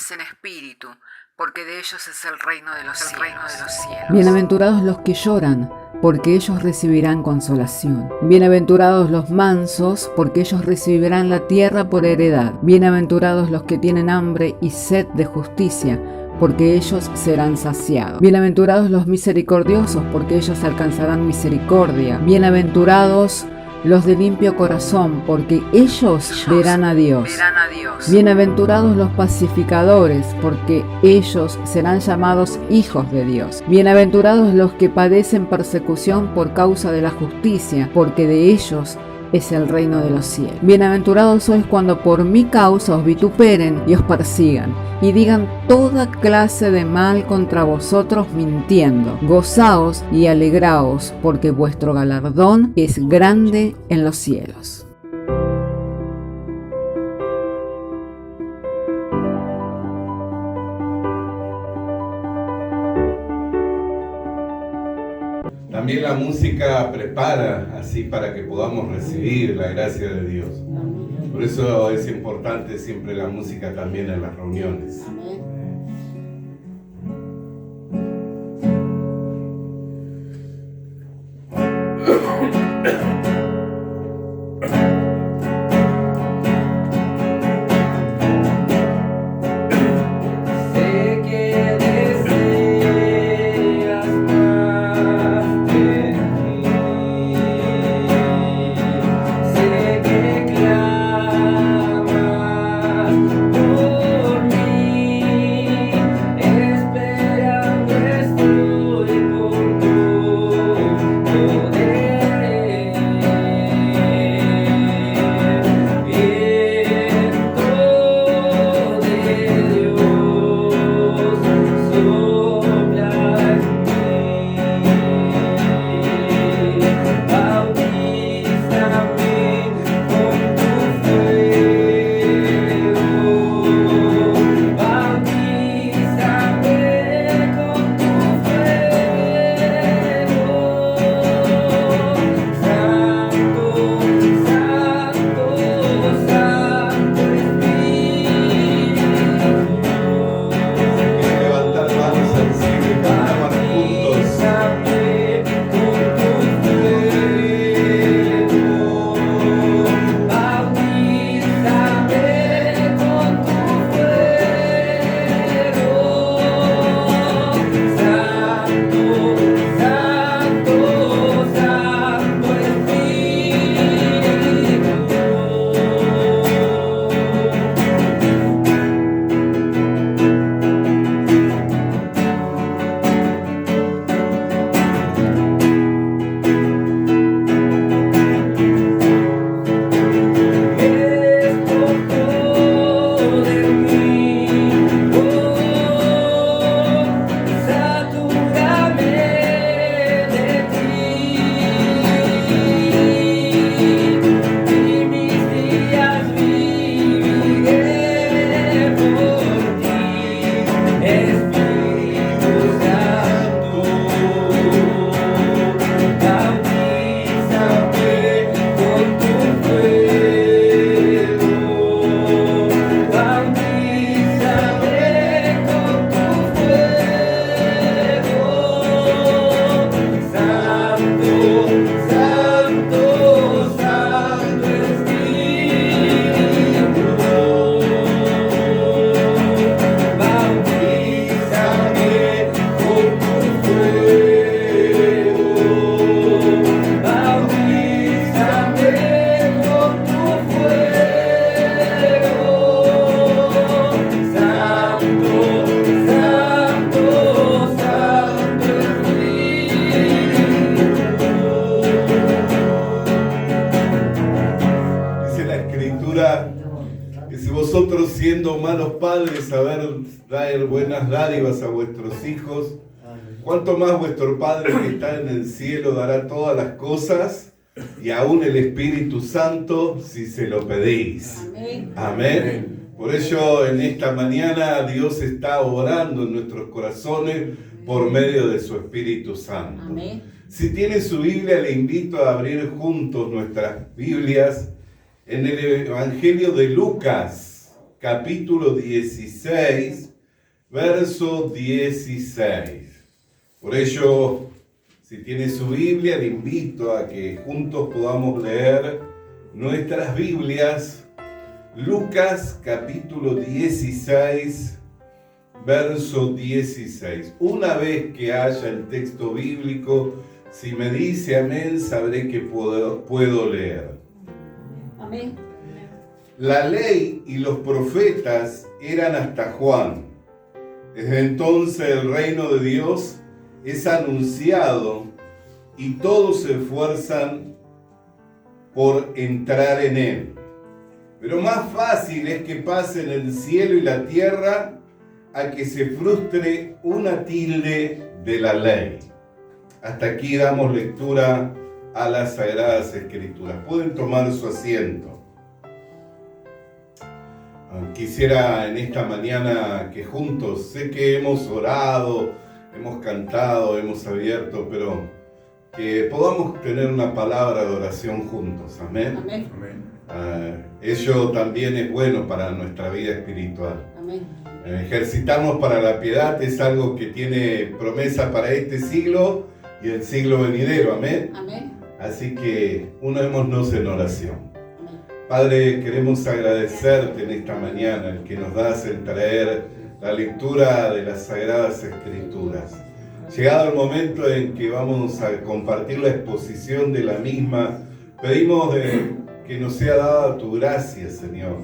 pobres en espíritu, porque de ellos es el reino de los cielos. Bienaventurados los que lloran, porque ellos recibirán consolación. Bienaventurados los mansos, porque ellos recibirán la tierra por heredad. Bienaventurados los que tienen hambre y sed de justicia, porque ellos serán saciados. Bienaventurados los misericordiosos, porque ellos alcanzarán misericordia. Bienaventurados los de limpio corazón, porque ellos verán a Dios. Bienaventurados los pacificadores, porque ellos serán llamados hijos de Dios. Bienaventurados los que padecen persecución por causa de la justicia, porque de ellos es el reino de los cielos. Bienaventurados sois cuando por mi causa os vituperen y os persigan, y digan toda clase de mal contra vosotros mintiendo. Gozaos y alegraos, porque vuestro galardón es grande en los cielos. También la música prepara así para que podamos recibir la gracia de Dios. Por eso es importante siempre la música también en las reuniones. Que si vosotros siendo malos padres saber dar buenas dádivas a vuestros hijos, cuánto más vuestro Padre que está en el cielo dará todas las cosas y aún el Espíritu Santo si se lo pedís. Amén. Amén. Por ello en esta mañana Dios está obrando en nuestros corazones por medio de su Espíritu Santo. Amén. Si tiene su Biblia, le invito a abrir juntos nuestras Biblias en el Evangelio de Lucas, capítulo 16, verso 16. Por ello, si tiene su Biblia, le invito a que juntos podamos leer nuestras Biblias. Lucas capítulo 16, verso 16. Una vez que haya el texto bíblico, si me dice amén, sabré que puedo leer. Amén. La ley y los profetas eran hasta Juan. Desde entonces el reino de Dios es anunciado y todos se esfuerzan por entrar en él. Pero más fácil es que pasen el cielo y la tierra a que se frustre una tilde de la ley. Hasta aquí damos lectura a las Sagradas Escrituras. Pueden tomar su asiento. Quisiera en esta mañana que juntos, sé que hemos orado, hemos cantado, hemos abierto, pero que podamos tener una palabra de oración juntos. Amén. Amén. Ello también es bueno para nuestra vida espiritual. Amén. Ejercitarnos para la piedad es algo que tiene promesa para este siglo y el siglo venidero. Amén. Amén. Así que unámonos en oración. Amén. Padre, queremos agradecerte en esta mañana el que nos das el traer la lectura de las Sagradas Escrituras. Llegado el momento en que vamos a compartir la exposición de la misma, pedimos que nos sea dada tu gracia, Señor,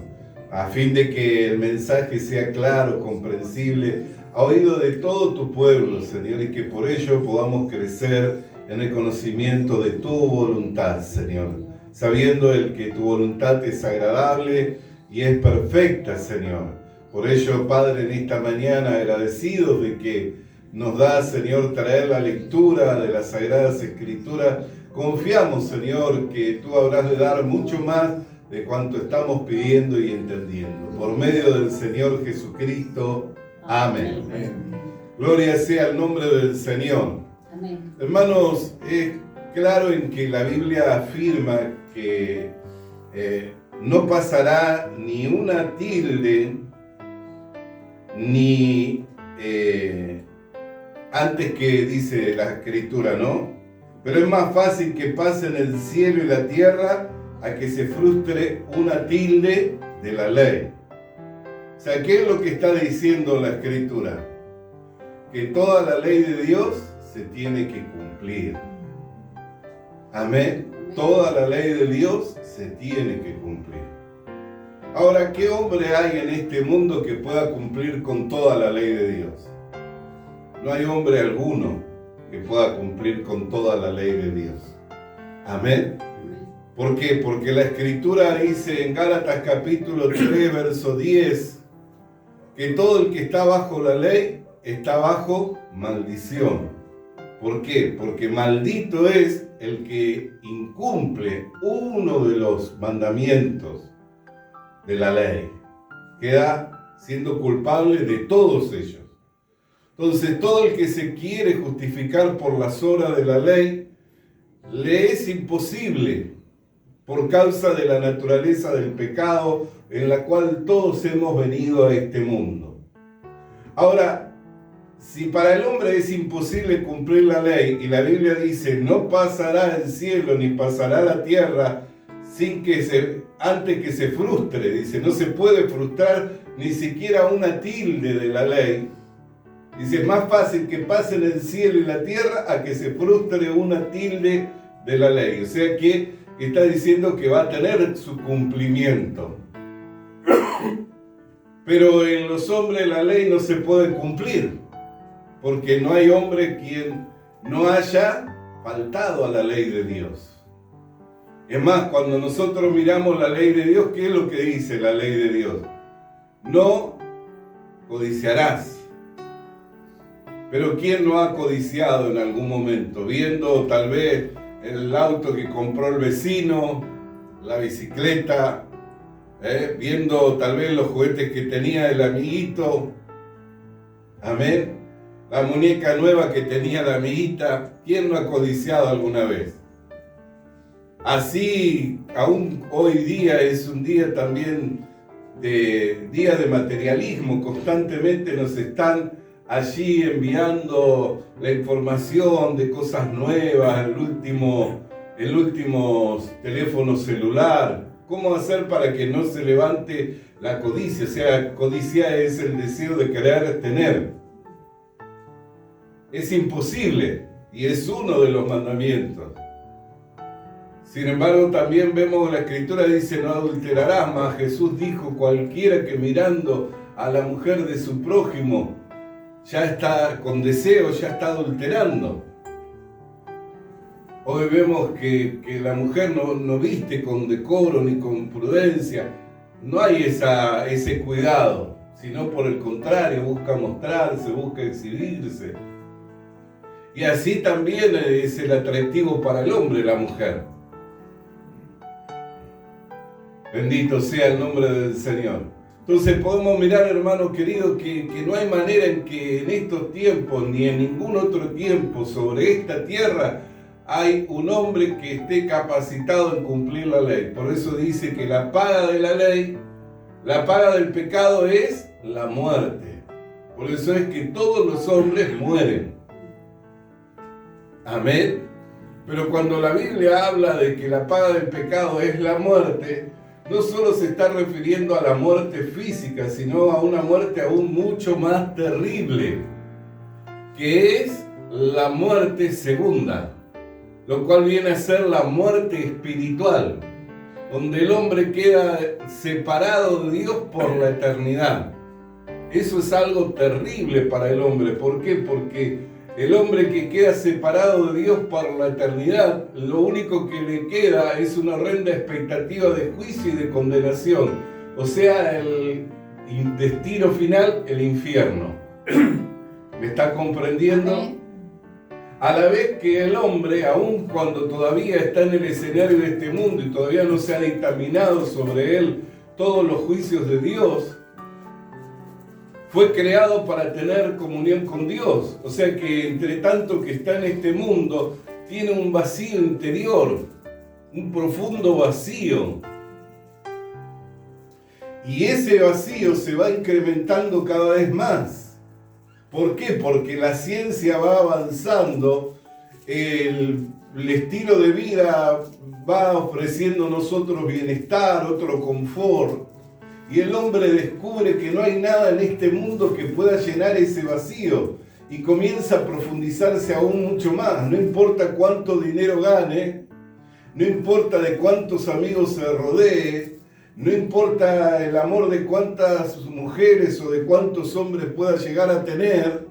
a fin de que el mensaje sea claro, comprensible, a oído de todo tu pueblo, Señor, y que por ello podamos crecer en el conocimiento de tu voluntad, Señor, sabiendo que tu voluntad es agradable y es perfecta, Señor. Por ello, Padre, en esta mañana agradecidos de que nos da, Señor, traer la lectura de las Sagradas Escrituras, confiamos, Señor, que tú habrás de dar mucho más de cuanto estamos pidiendo y entendiendo. Por medio del Señor Jesucristo. Amén. Amén. Gloria sea el nombre del Señor. Amén. Hermanos, es claro en que la Biblia afirma que no pasará ni una tilde, ni antes que dice la Escritura, ¿no? Pero es más fácil que pasen el cielo y la tierra a que se frustre una tilde de la ley. O sea, ¿qué es lo que está diciendo la Escritura? Que toda la ley de Dios se tiene que cumplir. Amén. Toda la ley de Dios se tiene que cumplir. Ahora, ¿qué hombre hay en este mundo que pueda cumplir con toda la ley de Dios? No hay hombre alguno que pueda cumplir con toda la ley de Dios. Amén. ¿Por qué? Porque la Escritura dice en Gálatas capítulo 3, verso 10, que todo el que está bajo la ley está bajo maldición. ¿Por qué? Porque maldito es el que incumple uno de los mandamientos de la ley. Queda siendo culpable de todos ellos. Entonces, todo el que se quiere justificar por las obras de la ley, le es imposible por causa de la naturaleza del pecado en la cual todos hemos venido a este mundo. Ahora, si para el hombre es imposible cumplir la ley, y la Biblia dice, no pasará el cielo ni pasará la tierra antes que se frustre, dice, no se puede frustrar ni siquiera una tilde de la ley. Dice, es más fácil que pasen el cielo y la tierra a que se frustre una tilde de la ley. O sea que está diciendo que va a tener su cumplimiento. Pero en los hombres la ley no se puede cumplir, porque no hay hombre quien no haya faltado a la ley de Dios. Es más, cuando nosotros miramos la ley de Dios, ¿qué es lo que dice la ley de Dios? No codiciarás. Pero ¿quién no ha codiciado en algún momento? Viendo tal vez el auto que compró el vecino, la bicicleta, viendo tal vez los juguetes que tenía el amiguito, amén, la muñeca nueva que tenía la amiguita. ¿Quién no ha codiciado alguna vez? Así, aún hoy día es un día también días de materialismo, constantemente nos están allí enviando la información de cosas nuevas, el último teléfono celular. ¿Cómo hacer para que no se levante la codicia? O sea, codicia es el deseo de querer tener. Es imposible y es uno de los mandamientos. Sin embargo, también vemos la Escritura dice, no adulterarás, mas Jesús dijo, cualquiera que mirando a la mujer de su prójimo ya está con deseo, ya está adulterando. Hoy vemos que la mujer no viste con decoro ni con prudencia, no hay ese cuidado, sino por el contrario, busca mostrarse, busca exhibirse. Y así también es el atractivo para el hombre, la mujer. Bendito sea el nombre del Señor. Entonces podemos mirar, hermano querido, que no hay manera en que en estos tiempos, ni en ningún otro tiempo sobre esta tierra, hay un hombre que esté capacitado en cumplir la ley. Por eso dice que la paga de la ley, la paga del pecado es la muerte. Por eso es que todos los hombres mueren. Amén. Pero cuando la Biblia habla de que la paga del pecado es la muerte, no solo se está refiriendo a la muerte física, sino a una muerte aún mucho más terrible, que es la muerte segunda, lo cual viene a ser la muerte espiritual, donde el hombre queda separado de Dios por la eternidad. Eso es algo terrible para el hombre. ¿Por qué? Porque el hombre que queda separado de Dios por la eternidad, lo único que le queda es una horrenda expectativa de juicio y de condenación. O sea, el destino final, el infierno. ¿Me está comprendiendo? A la vez que el hombre, aun cuando todavía está en el escenario de este mundo y todavía no se ha dictaminado sobre él todos los juicios de Dios, fue creado para tener comunión con Dios. O sea que entre tanto que está en este mundo, tiene un vacío interior, un profundo vacío. Y ese vacío se va incrementando cada vez más. ¿Por qué? Porque la ciencia va avanzando, el estilo de vida va ofreciéndonos otro bienestar, otro confort, y el hombre descubre que no hay nada en este mundo que pueda llenar ese vacío, y comienza a profundizarse aún mucho más. No importa cuánto dinero gane, no importa de cuántos amigos se rodee, no importa el amor de cuántas mujeres o de cuántos hombres pueda llegar a tener,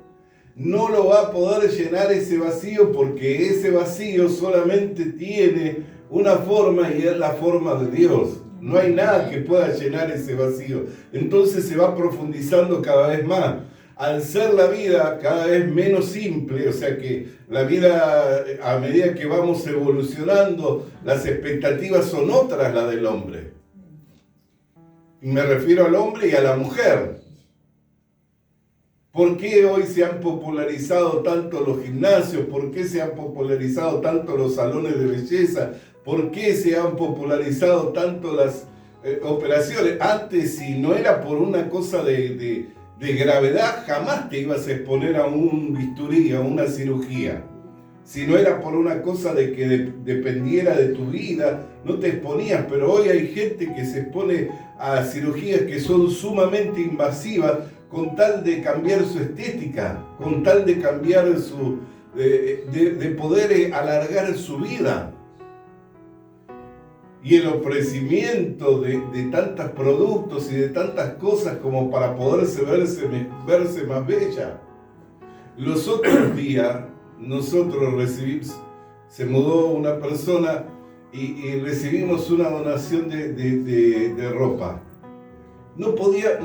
no lo va a poder llenar ese vacío, porque ese vacío solamente tiene una forma y es la forma de Dios. No hay nada que pueda llenar ese vacío. Entonces se va profundizando cada vez más. Al ser la vida cada vez menos simple, o sea que la vida, a medida que vamos evolucionando, las expectativas son otras las del hombre. Me refiero al hombre y a la mujer. ¿Por qué hoy se han popularizado tanto los gimnasios? ¿Por qué se han popularizado tanto los salones de belleza? ¿Por qué se han popularizado tanto las operaciones? Antes, si no era por una cosa de gravedad, jamás te ibas a exponer a un bisturí, a una cirugía. Si no era por una cosa de que dependiera de tu vida, no te exponías. Pero hoy hay gente que se expone a cirugías que son sumamente invasivas con tal de cambiar su estética, con tal de cambiar de poder alargar su vida. Y el ofrecimiento de tantos productos y de tantas cosas como para poderse verse más bella. Los otros días nosotros recibimos, se mudó una persona y recibimos una donación de ropa. No podía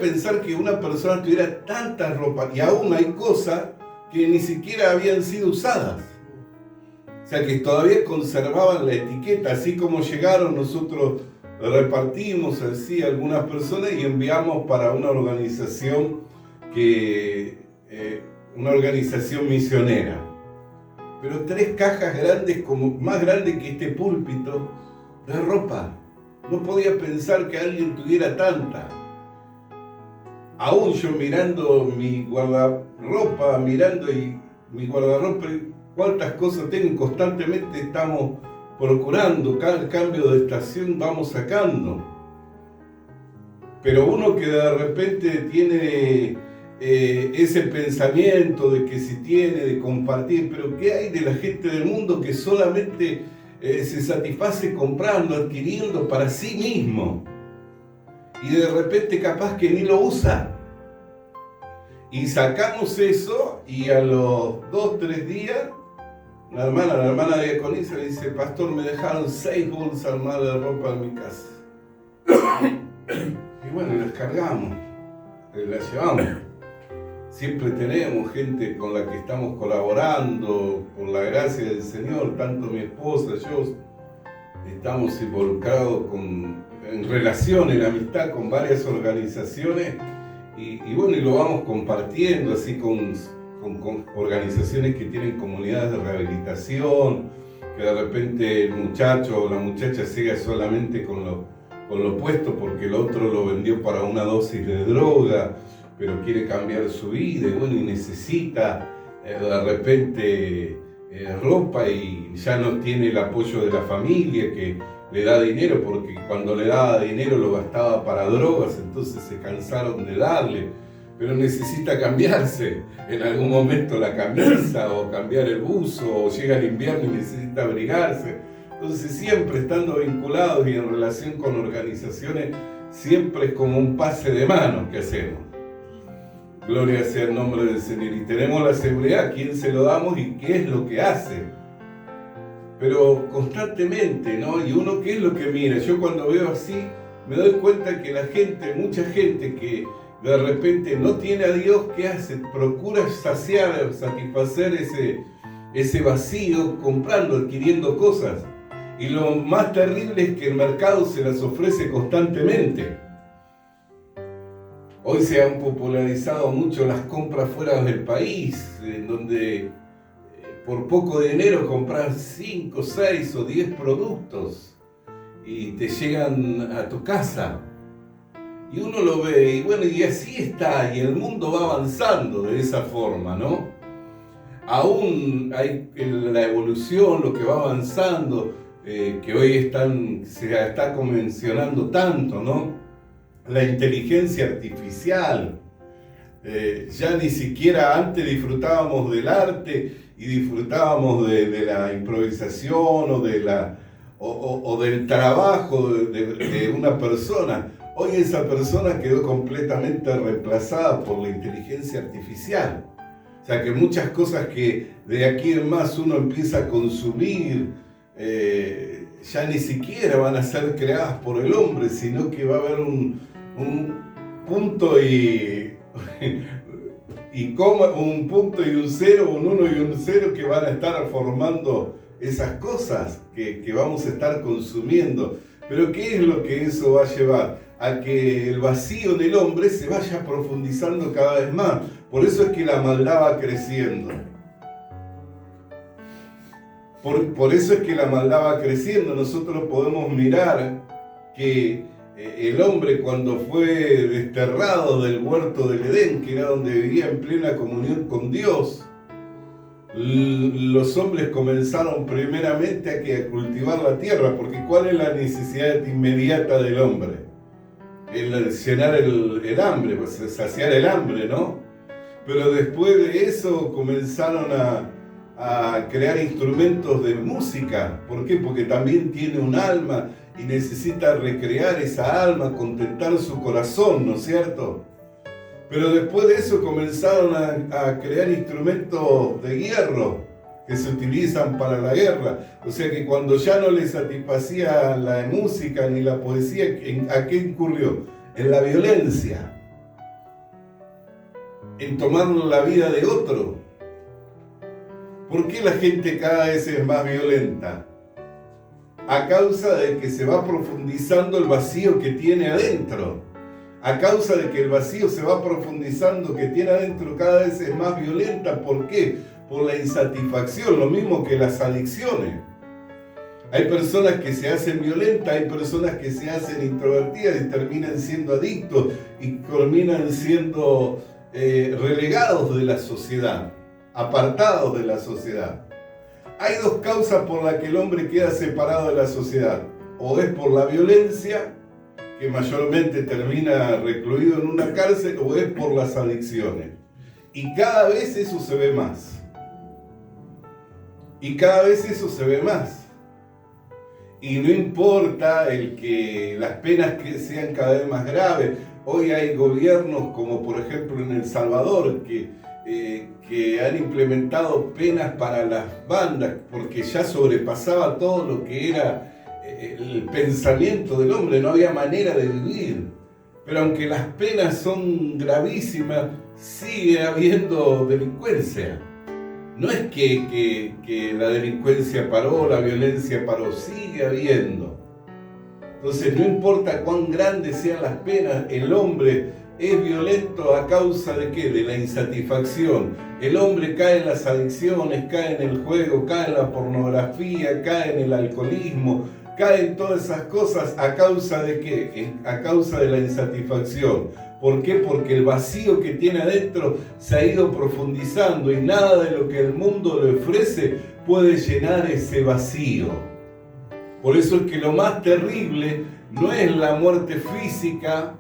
pensar que una persona tuviera tanta ropa, y aún hay cosas que ni siquiera habían sido usadas. O sea que todavía conservaban la etiqueta. Así como llegaron, nosotros repartimos así a algunas personas y enviamos para una organización misionera. Pero 3 cajas grandes, como más grandes que este púlpito, de ropa. No podía pensar que alguien tuviera tanta. Aún yo mirando mi guardarropa, cuántas cosas tengo, constantemente estamos procurando, cada cambio de estación vamos sacando. Pero uno que de repente tiene ese pensamiento de que si tiene, de compartir, pero ¿qué hay de la gente del mundo que solamente se satisface comprando, adquiriendo para sí mismo? Y de repente capaz que ni lo usa. Y sacamos eso y a los 2-3 días, la hermana diaconisa le dice: pastor, me dejaron 6 bolsas más de ropa en mi casa. Y bueno, las cargamos, las llevamos. Siempre tenemos gente con la que estamos colaborando, por la gracia del Señor, tanto mi esposa, yo, estamos involucrados en relación, en amistad con varias organizaciones y bueno, y lo vamos compartiendo así con organizaciones que tienen comunidades de rehabilitación, que de repente el muchacho o la muchacha siga solamente con lo puesto porque el otro lo vendió para una dosis de droga, pero quiere cambiar su vida y bueno, y necesita de repente ropa y ya no tiene el apoyo de la familia que le da dinero, porque cuando le daba dinero lo gastaba para drogas, entonces se cansaron de darle, pero necesita cambiarse en algún momento la camisa o cambiar el buzo, o llega el invierno y necesita abrigarse. Entonces siempre estando vinculados y en relación con organizaciones, siempre es como un pase de manos que hacemos. Gloria sea el nombre del Señor. Y tenemos la seguridad a quién se lo damos y qué es lo que hace. Pero constantemente, ¿no? Y uno, ¿qué es lo que mira? Yo cuando veo así, me doy cuenta que la gente, mucha gente que de repente no tiene a Dios, ¿qué hace? Procura satisfacer ese vacío comprando, adquiriendo cosas. Y lo más terrible es que el mercado se las ofrece constantemente. Hoy se han popularizado mucho las compras fuera del país, en donde por poco dinero compras 5, 6 o 10 productos y te llegan a tu casa. Y uno lo ve y bueno, y así está, y el mundo va avanzando de esa forma, ¿no? Aún hay la evolución, lo que va avanzando, que hoy se está mencionando tanto, ¿no? La inteligencia artificial. Ya ni siquiera antes disfrutábamos del arte y disfrutábamos de la improvisación o del trabajo de una persona. Hoy esa persona quedó completamente reemplazada por la inteligencia artificial. O sea que muchas cosas que de aquí en más uno empieza a consumir, ya ni siquiera van a ser creadas por el hombre, sino que va a haber un punto un punto y un cero, un 1 y un 0 que van a estar formando esas cosas que vamos a estar consumiendo. Pero ¿qué es lo que eso va a llevar? A que el vacío del hombre se vaya profundizando cada vez más. Por eso es que la maldad va creciendo. Por eso es que la maldad va creciendo. Nosotros podemos mirar que el hombre, cuando fue desterrado del huerto del Edén, que era donde vivía en plena comunión con Dios, los hombres comenzaron primeramente a cultivar la tierra, porque ¿cuál es la necesidad inmediata del hombre? El llenar el hambre, pues saciar el hambre, ¿no? Pero después de eso comenzaron a crear instrumentos de música. ¿Por qué? Porque también tiene un alma y necesita recrear esa alma, contentar su corazón, ¿no es cierto? Pero después de eso comenzaron a crear instrumentos de hierro que se utilizan para la guerra. O sea que cuando ya no les satisfacía la música ni la poesía, ¿a qué incurrió? En la violencia, en tomar la vida de otro. ¿Por qué la gente cada vez es más violenta? A causa de que se va profundizando el vacío que tiene adentro. A causa de que el vacío se va profundizando que tiene adentro, cada vez es más violenta. ¿Por qué? Por la insatisfacción, lo mismo que las adicciones. Hay personas que se hacen violentas, hay personas que se hacen introvertidas y terminan siendo adictos y terminan siendo relegados de la sociedad, apartados de la sociedad. Hay dos causas por las que el hombre queda separado de la sociedad. O es por la violencia, que mayormente termina recluido en una cárcel, o es por las adicciones. Y cada vez eso se ve más. Y cada vez eso se ve más. Y no importa el que las penas que sean cada vez más graves. Hoy hay gobiernos como por ejemplo en El Salvador que han implementado penas para las bandas porque ya sobrepasaba todo lo que era el pensamiento del hombre, no había manera de vivir. Pero aunque las penas son gravísimas, sigue habiendo delincuencia. No es que la delincuencia paró, la violencia paró, sigue habiendo. Entonces no importa cuán grandes sean las penas, el hombre es violento a causa de ¿qué? De la insatisfacción. El hombre cae en las adicciones, cae en el juego, cae en la pornografía, cae en el alcoholismo, cae en todas esas cosas a causa de ¿qué? A causa de la insatisfacción. ¿Por qué? Porque el vacío que tiene adentro se ha ido profundizando y nada de lo que el mundo le ofrece puede llenar ese vacío. Por eso es que lo más terrible no es la muerte física,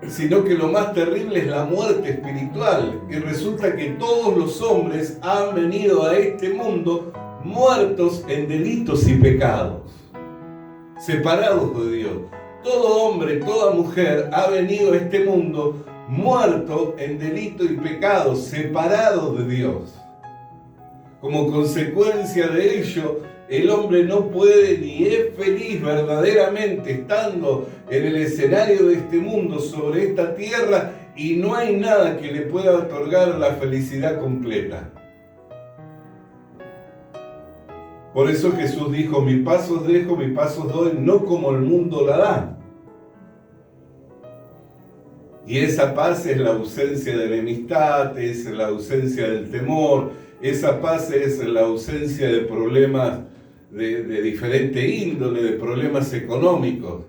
sino que lo más terrible es la muerte espiritual. Y resulta que todos los hombres han venido a este mundo muertos en delitos y pecados, separados de Dios. Todo hombre, toda mujer ha venido a este mundo muerto en delito y pecado, separado de Dios. Como consecuencia de ello, el hombre no puede ni es feliz verdaderamente estando en el escenario de este mundo, sobre esta tierra, y no hay nada que le pueda otorgar la felicidad completa. Por eso Jesús dijo, mi paz os dejo, mi paz os doy, no como el mundo la da. Y esa paz es la ausencia de la enemistad, es la ausencia del temor, esa paz es la ausencia de problemas de diferente índole, de problemas económicos.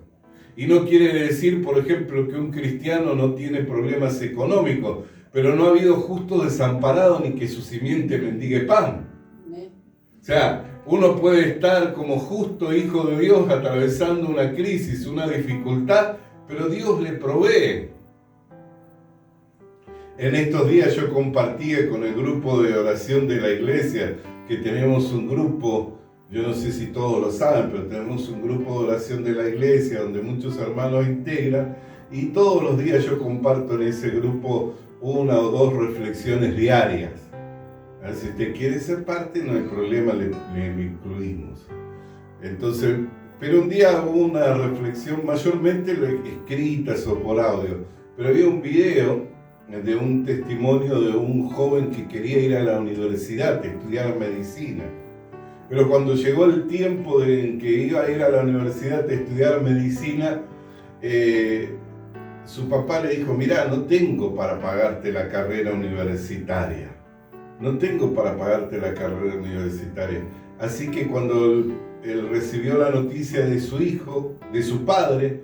Y no quiere decir, por ejemplo, que un cristiano no tiene problemas económicos, pero no ha habido justo desamparado ni que su simiente mendigue pan. O sea, uno puede estar como justo hijo de Dios atravesando una crisis, una dificultad, pero Dios le provee. En estos días yo compartía con el grupo de oración de la iglesia, que tenemos un grupo, yo no sé si todos lo saben, pero tenemos un grupo de oración de la iglesia donde muchos hermanos integran, y todos los días yo comparto en ese grupo una o dos reflexiones diarias. A ver, si usted quiere ser parte, no hay problema, le incluimos. Entonces, pero un día hubo una reflexión, mayormente escritas o por audio, pero había un video de un testimonio de un joven que quería ir a la universidad, a estudiar medicina. Pero cuando llegó el tiempo en que iba a ir a la universidad a estudiar medicina, su papá le dijo, mirá, no tengo para pagarte la carrera universitaria. No tengo para pagarte la carrera universitaria. Así que cuando él recibió la noticia de su hijo, de su padre,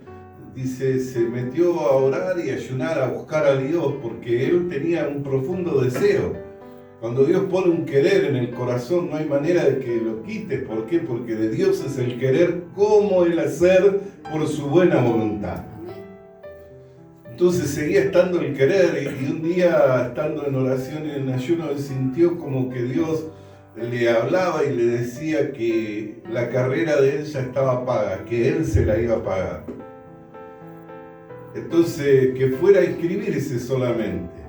dice, se metió a orar y ayunar, a buscar a Dios, porque él tenía un profundo deseo. Cuando Dios pone un querer en el corazón, no hay manera de que lo quites. ¿Por qué? Porque de Dios es el querer como el hacer por su buena voluntad. Entonces seguía estando el querer, y un día, estando en oración y en ayuno, él sintió como que Dios le hablaba y le decía que la carrera de él ya estaba paga, que él se la iba a pagar. Entonces, que fuera a inscribirse solamente.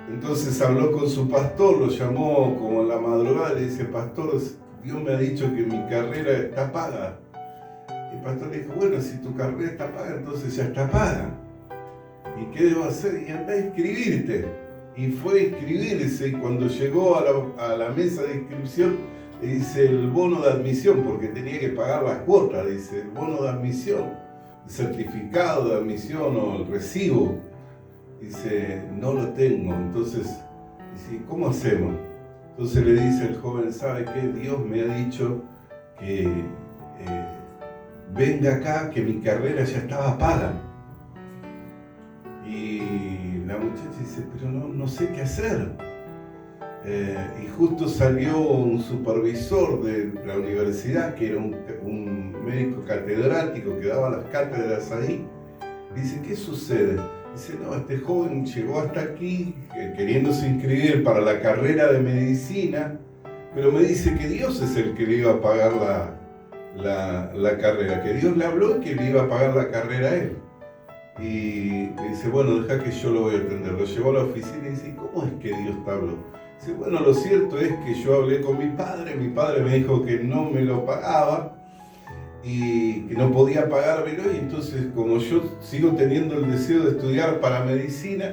Entonces habló con su pastor, lo llamó como en la madrugada, le dice, pastor, Dios me ha dicho que mi carrera está paga. Y el pastor le dijo, bueno, si tu carrera está paga, entonces ya está paga. ¿Y qué debo hacer? Y anda a inscribirte. Y fue a inscribirse, y cuando llegó a la mesa de inscripción, le dice el bono de admisión, porque tenía que pagar las cuotas, dice, el bono de admisión, el certificado de admisión o el recibo. Dice, no lo tengo. Entonces, dice, ¿cómo hacemos? Entonces le dice el joven, ¿sabe qué? Dios me ha dicho que venga acá, que mi carrera ya estaba paga. Y la muchacha dice, pero no sé qué hacer. Y justo salió un supervisor de la universidad, que era un médico catedrático que daba las cátedras ahí. Dice, ¿qué sucede? Dice, no, este joven llegó hasta aquí queriéndose inscribir para la carrera de medicina, pero me dice que Dios es el que le iba a pagar la carrera, que Dios le habló y que le iba a pagar la carrera a él. Y dice, bueno, deja que yo lo voy a atender. Lo llevó a la oficina y dice, ¿cómo es que Dios te habló? Dice, bueno, lo cierto es que yo hablé con mi padre me dijo que no me lo pagaba y que no podía pagármelo, y entonces como yo sigo teniendo el deseo de estudiar para medicina,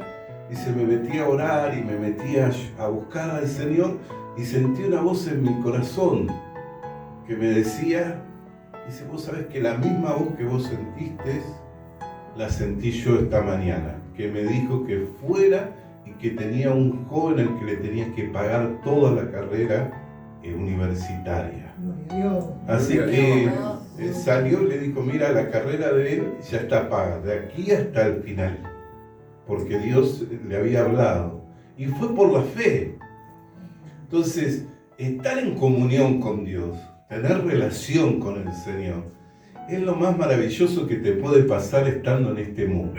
dice, me metí a orar y me metí a buscar al Señor y sentí una voz en mi corazón que me decía, dice, vos sabés que la misma voz que vos sentiste la sentí yo esta mañana, que me dijo que fuera y que tenía un joven al que le tenía que pagar toda la carrera universitaria. Así que salió y le dijo, mira, la carrera de él ya está paga, de aquí hasta el final, porque Dios le había hablado. Y fue por la fe. Entonces, estar en comunión con Dios, tener relación con el Señor, es lo más maravilloso que te puede pasar estando en este mundo.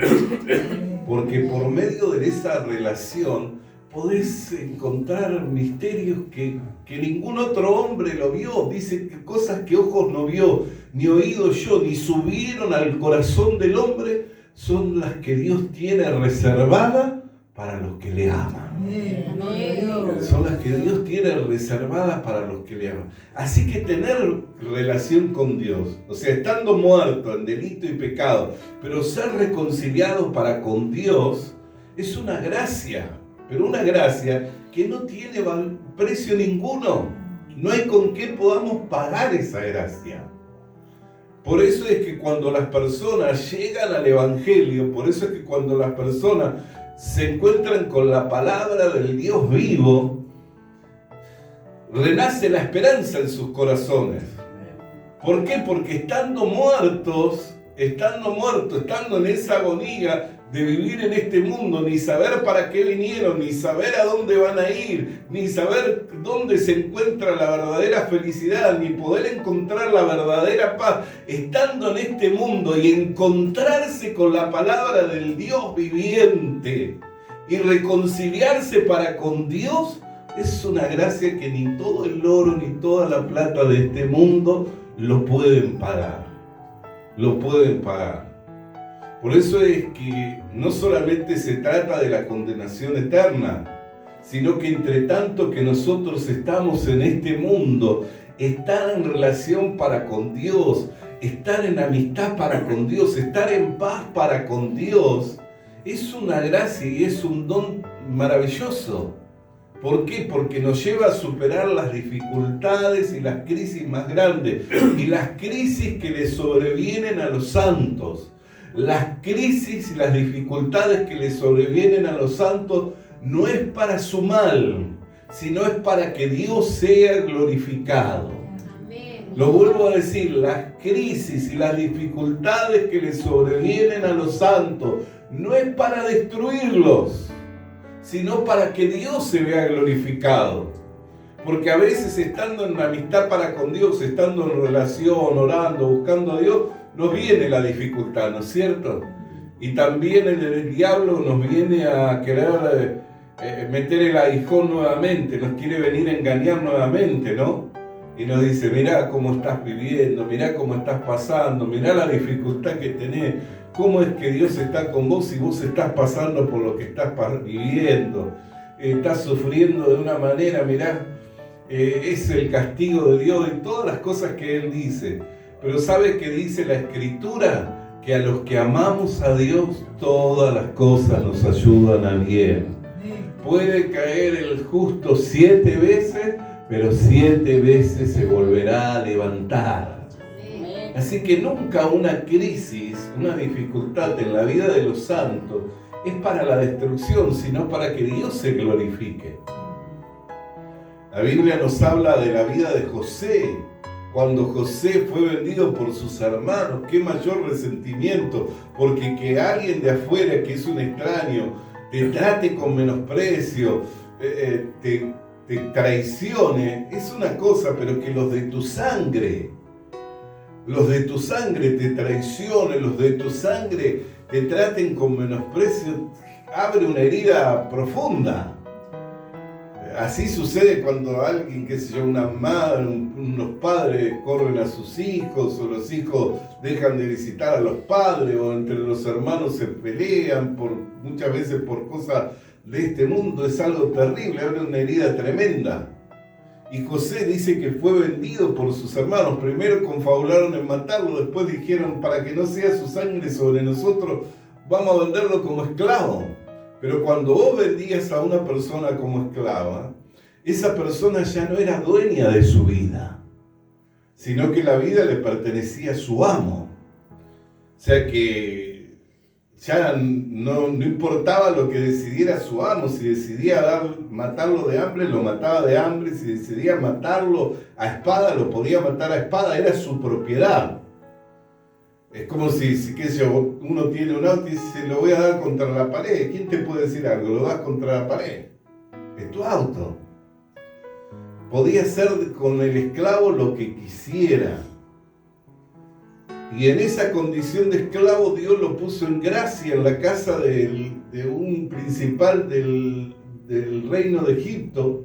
Porque por medio de esa relación podés encontrar misterios que ningún otro hombre lo vio. Dice que cosas que ojos no vio, ni oído yo, ni subieron al corazón del hombre, son las que Dios tiene reservadas para los que le aman. Son las que Dios tiene reservadas para los que le aman. Así que tener relación con Dios, o sea, estando muerto en delito y pecado, pero ser reconciliado para con Dios, es una gracia, pero una gracia que no tiene precio ninguno. No hay con qué podamos pagar esa gracia. Por eso es que cuando las personas llegan al Evangelio, por eso es que cuando las personas se encuentran con la palabra del Dios vivo, renace la esperanza en sus corazones. ¿Por qué? Porque estando muertos, estando en esa agonía de vivir en este mundo, ni saber para qué vinieron, ni saber a dónde van a ir, ni saber dónde se encuentra la verdadera felicidad, ni poder encontrar la verdadera paz, estando en este mundo y encontrarse con la palabra del Dios viviente y reconciliarse para con Dios, es una gracia que ni todo el oro ni toda la plata de este mundo lo pueden pagar. Lo pueden pagar. Por eso es que no solamente se trata de la condenación eterna, sino que entre tanto que nosotros estamos en este mundo, estar en relación para con Dios, estar en amistad para con Dios, estar en paz para con Dios, es una gracia y es un don maravilloso. ¿Por qué? Porque nos lleva a superar las dificultades y las crisis más grandes y las crisis que le sobrevienen a los santos. Las crisis y las dificultades que le sobrevienen a los santos no es para su mal, sino es para que Dios sea glorificado. Lo vuelvo a decir, las crisis y las dificultades que le sobrevienen a los santos no es para destruirlos, sino para que Dios se vea glorificado. Porque a veces estando en amistad para con Dios, estando en relación, orando, buscando a Dios, nos viene la dificultad, ¿no es cierto? Y también el diablo nos viene a querer meter el aguijón nuevamente, nos quiere venir a engañar nuevamente, ¿no? Y nos dice, mirá cómo estás viviendo, mirá cómo estás pasando, mirá la dificultad que tenés, cómo es que Dios está con vos si vos estás pasando por lo que estás viviendo, estás sufriendo de una manera, mirá, es el castigo de Dios y todas las cosas que Él dice. Pero ¿sabe qué dice la Escritura? Que a los que amamos a Dios, todas las cosas nos ayudan a bien. Puede caer el justo 7 veces, pero 7 veces se volverá a levantar. Así que nunca una crisis, una dificultad en la vida de los santos es para la destrucción, sino para que Dios se glorifique. La Biblia nos habla de la vida de José. Cuando José fue vendido por sus hermanos, qué mayor resentimiento, porque que alguien de afuera, que es un extraño, te trate con menosprecio, te traicione, es una cosa, pero que los de tu sangre te traicionen, los de tu sangre te traten con menosprecio, abre una herida profunda. Así sucede cuando alguien, qué sé yo, una madre, unos padres corren a sus hijos, o los hijos dejan de visitar a los padres, o entre los hermanos se pelean muchas veces por cosas de este mundo. Es algo terrible, abre una herida tremenda. Y José dice que fue vendido por sus hermanos. Primero confabularon en matarlo, después dijeron, para que no sea su sangre sobre nosotros, vamos a venderlo como esclavo. Pero cuando vos vendías a una persona como esclava, esa persona ya no era dueña de su vida, sino que la vida le pertenecía a su amo. O sea que ya no importaba lo que decidiera su amo. Si decidía matarlo de hambre, lo mataba de hambre. Si decidía matarlo a espada, lo podía matar a espada. Era su propiedad. Es como si qué sé yo, uno tiene un auto y dice, lo voy a dar contra la pared. ¿Quién te puede decir algo? Lo das contra la pared. Es tu auto. Podía hacer con el esclavo lo que quisiera. Y en esa condición de esclavo Dios lo puso en gracia en la casa de un principal del reino de Egipto.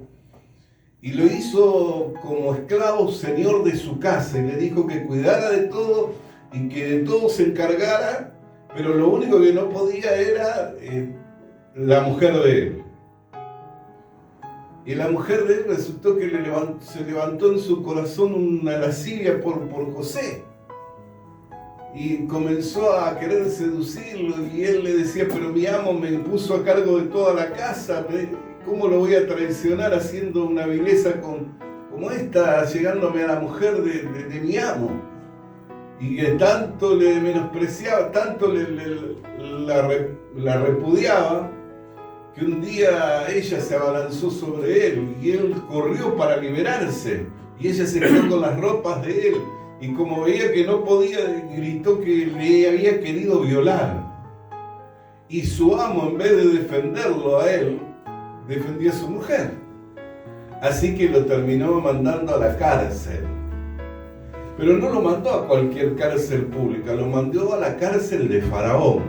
Y lo hizo como esclavo señor de su casa. Y le dijo que cuidara de todo y que de todo se encargara, pero lo único que no podía era la mujer de él. Y la mujer de él resultó que se levantó en su corazón una lascivia por José. Y comenzó a querer seducirlo, y él le decía, pero mi amo me puso a cargo de toda la casa, ¿cómo lo voy a traicionar haciendo una vileza como esta, llegándome a la mujer de mi amo? Y que tanto le menospreciaba, tanto la repudiaba, que un día ella se abalanzó sobre él y él corrió para liberarse, y ella se quedó con las ropas de él, y como veía que no podía, gritó que le había querido violar. Y su amo, en vez de defenderlo a él, defendió a su mujer. Así que lo terminó mandando a la cárcel. Pero no lo mandó a cualquier cárcel pública, lo mandó a la cárcel de Faraón.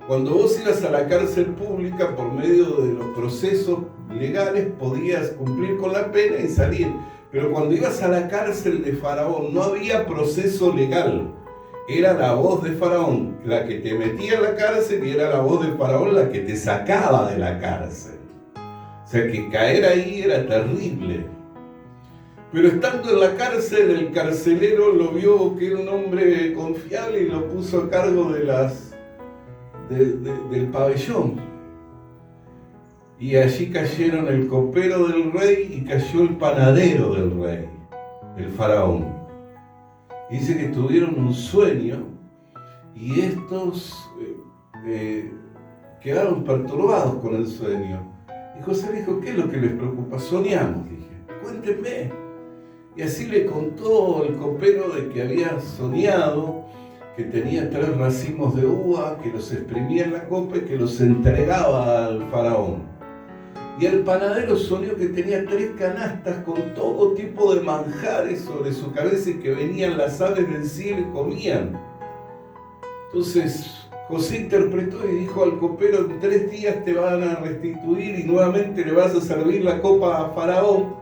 Cuando vos ibas a la cárcel pública, por medio de los procesos legales, podías cumplir con la pena y salir. Pero cuando ibas a la cárcel de Faraón, no había proceso legal. Era la voz de Faraón la que te metía en la cárcel, y era la voz de Faraón la que te sacaba de la cárcel. O sea que caer ahí era terrible. Pero estando en la cárcel, el carcelero lo vio que era un hombre confiable y lo puso a cargo del pabellón. Y allí cayeron el copero del rey y cayó el panadero del rey, el faraón. Y dice que tuvieron un sueño y estos quedaron perturbados con el sueño. Y José dijo, ¿qué es lo que les preocupa? Soñamos, dije, cuéntenme. Y así le contó el copero de que había soñado que tenía 3 racimos de uva, que los exprimía en la copa y que los entregaba al faraón. Y el panadero soñó que tenía 3 canastas con todo tipo de manjares sobre su cabeza, y que venían las aves del cielo y comían. Entonces José interpretó y dijo al copero, en 3 días te van a restituir y nuevamente le vas a servir la copa a Faraón.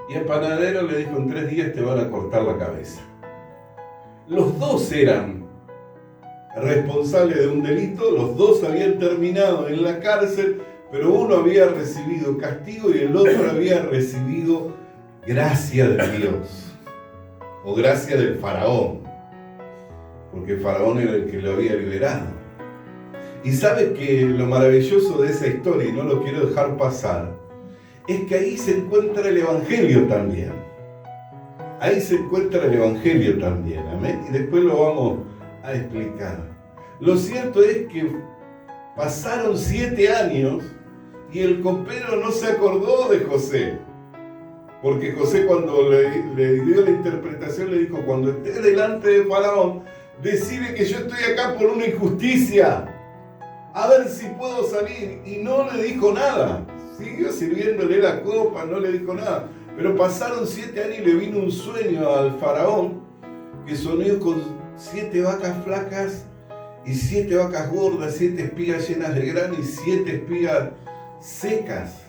Y al panadero le dijo, en 3 días te van a cortar la cabeza. Los dos eran responsables de un delito, los dos habían terminado en la cárcel, pero uno había recibido castigo y el otro había recibido gracia de Dios, o gracia del faraón, porque el faraón era el que lo había liberado. Y sabe que lo maravilloso de esa historia, y no lo quiero dejar pasar, es que ahí se encuentra el Evangelio también. Ahí se encuentra el Evangelio también, amén. Y después lo vamos a explicar. Lo cierto es que pasaron 7 años y el copero no se acordó de José. Porque José, cuando le dio la interpretación, le dijo: cuando esté delante de Faraón, decide que yo estoy acá por una injusticia, a ver si puedo salir. Y no le dijo nada, siguió sirviéndole la copa, no le dijo nada. Pero pasaron 7 años y le vino un sueño al Faraón, que soñó con 7 vacas flacas y 7 vacas gordas, 7 espigas llenas de grano y 7 espigas secas.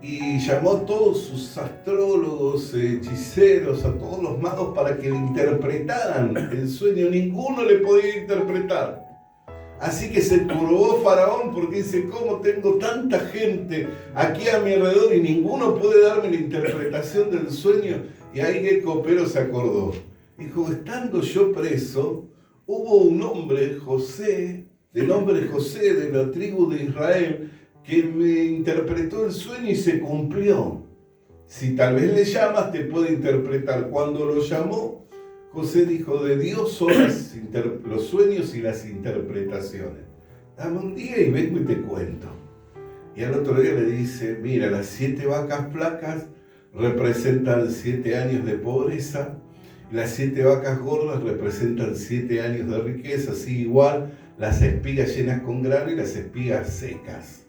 Y llamó a todos sus astrólogos, hechiceros, a todos los magos para que le interpretaran el sueño. Ninguno le podía interpretar. Así que se turbó Faraón porque dice: ¿cómo tengo tanta gente aquí a mi alrededor y ninguno puede darme la interpretación del sueño? Y ahí el copero se acordó. Dijo: estando yo preso, hubo un hombre, José, de nombre José, de la tribu de Israel, que me interpretó el sueño y se cumplió. Si tal vez le llamas, te puede interpretar. Cuando lo llamó, José dijo: de Dios son los sueños y las interpretaciones. Dame un día y vengo y te cuento. Y al otro día le dice: mira, las 7 vacas flacas representan 7 años de pobreza, las 7 vacas gordas representan 7 años de riqueza, así igual las espigas llenas con grano y las espigas secas.